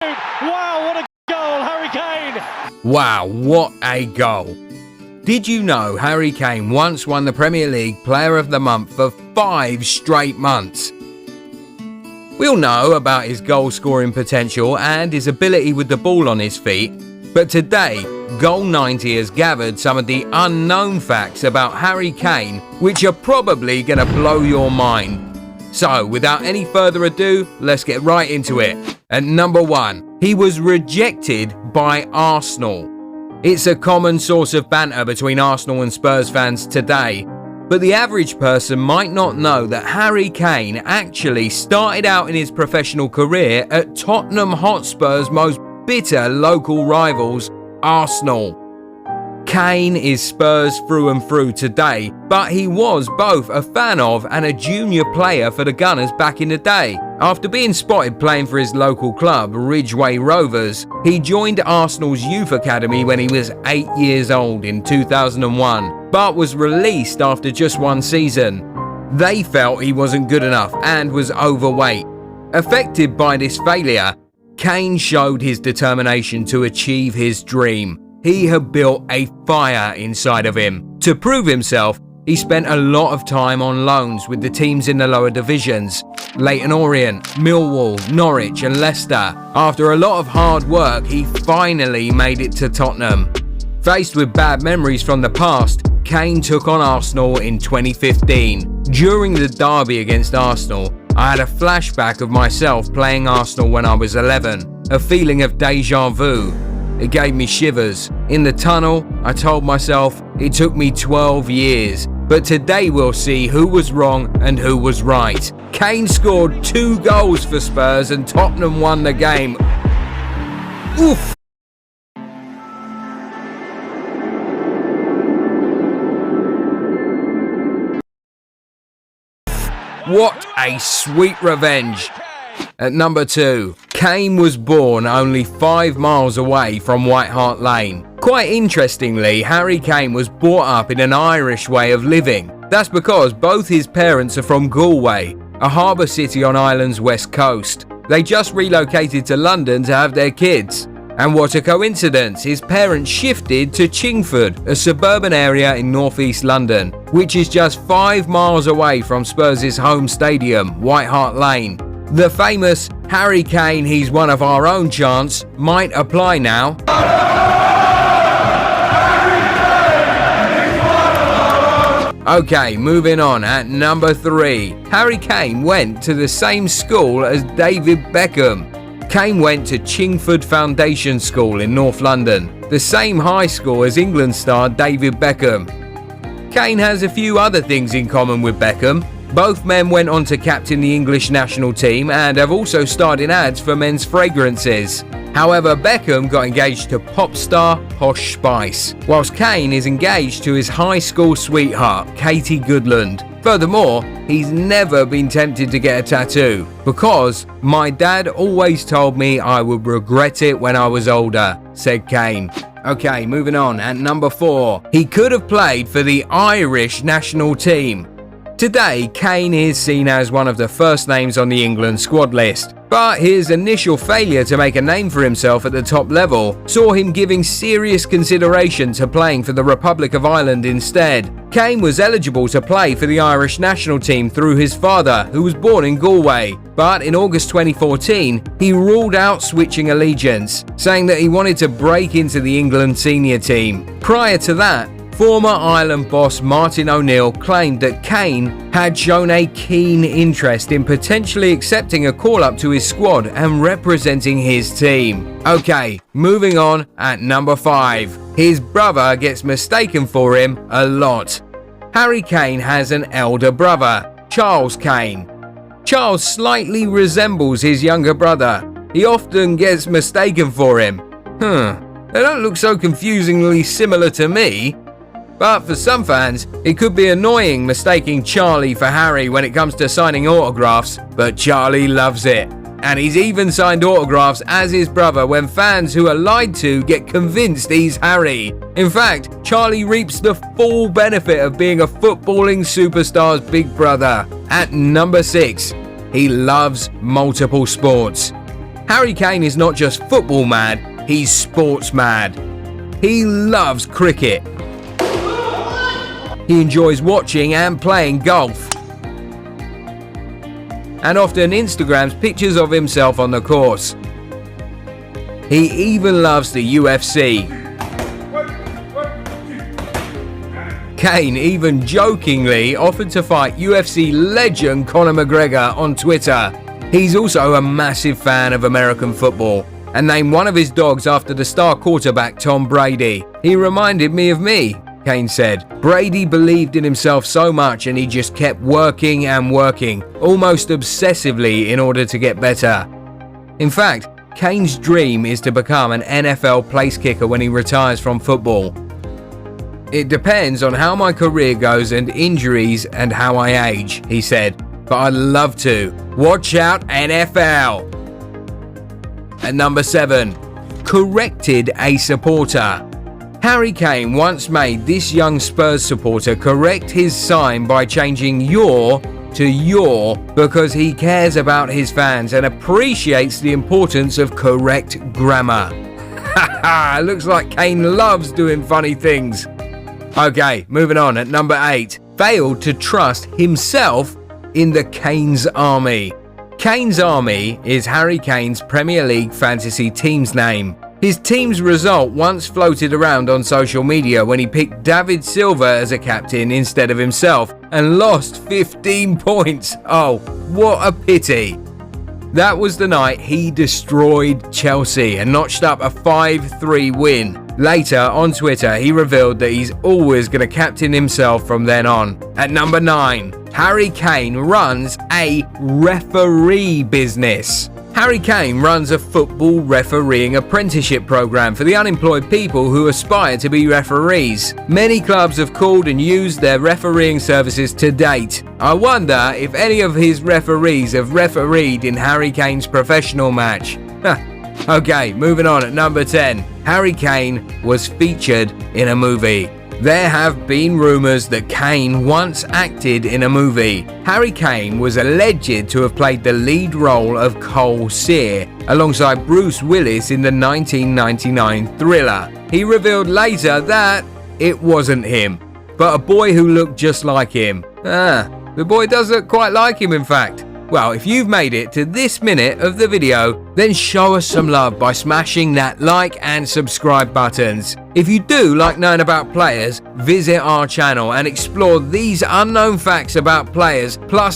Wow, what a goal, Harry Kane! Wow, what a goal. Did you know Harry Kane once won the Premier League Player of the Month for 5 straight months? We all know about his goal-scoring potential and his ability with the ball on his feet, but today, Goal 90 has gathered some of the unknown facts about Harry Kane, which are probably going to blow your mind. So, without any further ado, let's get right into it. At number 1, he was rejected by Arsenal. It's a common source of banter between Arsenal and Spurs fans today, but the average person might not know that Harry Kane actually started out in his professional career at Tottenham Hotspur's most bitter local rivals, Arsenal. Kane is Spurs through and through today, but he was both a fan of and a junior player for the Gunners back in the day. After being spotted playing for his local club, Ridgeway Rovers, he joined Arsenal's youth academy when he was 8 years old in 2001, but was released after just one season. They felt he wasn't good enough and was overweight. Affected by this failure, Kane showed his determination to achieve his dream. He had built a fire inside of him. To prove himself, he spent a lot of time on loans with the teams in the lower divisions, Leyton Orient, Millwall, Norwich and Leicester. After a lot of hard work, he finally made it to Tottenham. Faced with bad memories from the past, Kane took on Arsenal in 2015. During the derby against Arsenal, I had a flashback of myself playing Arsenal when I was 11, a feeling of deja vu. It gave me shivers. In the tunnel, I told myself it took me 12 years. But today we'll see who was wrong and who was right. Kane scored 2 goals for Spurs and Tottenham won the game. Oof! What a sweet revenge. At number 2, Kane was born only 5 miles away from White Hart Lane. Quite interestingly, Harry Kane was brought up in an Irish way of living. That's because both his parents are from Galway, a harbour city on Ireland's west coast. They just relocated to London to have their kids. And what a coincidence, his parents shifted to Chingford, a suburban area in northeast London, which is just 5 miles away from Spurs' home stadium, White Hart Lane. The famous Harry Kane, he's one of our own chants might apply now. Okay, moving on. At number 3, Harry Kane went to the same school as David Beckham. Kane went to Chingford Foundation School in North London, the same high school as England star David Beckham. Kane has a few other things in common with Beckham. Both men went on to captain the English national team and have also starred in ads for men's fragrances. However, Beckham got engaged to pop star Posh Spice, whilst Kane is engaged to his high school sweetheart, Katie Goodland. Furthermore, he's never been tempted to get a tattoo because my dad always told me I would regret it when I was older, said Kane. Okay, moving on. At number 4, he could have played for the Irish national team. Today, Kane is seen as one of the first names on the England squad list, but his initial failure to make a name for himself at the top level saw him giving serious consideration to playing for the Republic of Ireland instead. Kane was eligible to play for the Irish national team through his father, who was born in Galway, but in August 2014, he ruled out switching allegiance, saying that he wanted to break into the England senior team. Prior to that, former Ireland boss Martin O'Neill claimed that Kane had shown a keen interest in potentially accepting a call-up to his squad and representing his team. Okay, moving on. At number 5, his brother gets mistaken for him a lot. Harry Kane has an elder brother, Charles Kane. Charles slightly resembles his younger brother. He often gets mistaken for him. They don't look so confusingly similar to me. But for some fans, it could be annoying mistaking Charlie for Harry when it comes to signing autographs, but Charlie loves it. And he's even signed autographs as his brother when fans who are lied to get convinced he's Harry. In fact, Charlie reaps the full benefit of being a footballing superstar's big brother. At number 6, he loves multiple sports. Harry Kane is not just football mad, he's sports mad. He loves cricket. He enjoys watching and playing golf, and often Instagrams pictures of himself on the course. He even loves the UFC. Kane even jokingly offered to fight UFC legend Conor McGregor on Twitter. He's also a massive fan of American football and named one of his dogs after the star quarterback Tom Brady. He reminded me of me, Kane said. Brady believed in himself so much and he just kept working and working, almost obsessively, in order to get better. In fact, Kane's dream is to become an NFL place kicker when he retires from football. It depends on how my career goes and injuries and how I age, he said, but I'd love to. Watch out, NFL! At number 7, corrected a supporter. Harry Kane once made this young Spurs supporter correct his sign by changing your to your because he cares about his fans and appreciates the importance of correct grammar. Haha, looks like Kane loves doing funny things. Okay, moving on. At number 8, failed to trust himself in the Kane's Army. Kane's Army is Harry Kane's Premier League fantasy team's name. His team's result once floated around on social media when he picked David Silva as a captain instead of himself and lost 15 points. Oh, what a pity. That was the night he destroyed Chelsea and notched up a 5-3 win. Later, on Twitter, he revealed that he's always going to captain himself from then on. At number 9, Harry Kane runs a referee business. Harry Kane runs a football refereeing apprenticeship program for the unemployed people who aspire to be referees. Many clubs have called and used their refereeing services to date. I wonder if any of his referees have refereed in Harry Kane's professional match. Okay, moving on. At number 10, Harry Kane was featured in a movie. There have been rumours that Kane once acted in a movie. Harry Kane was alleged to have played the lead role of Cole Sear alongside Bruce Willis in the 1999 thriller. He revealed later that it wasn't him, but a boy who looked just like him. The boy does look quite like him, in fact. Well, if you've made it to this minute of the video, then show us some love by smashing that like and subscribe buttons. If you do like knowing about players, visit our channel and explore these unknown facts about players, plus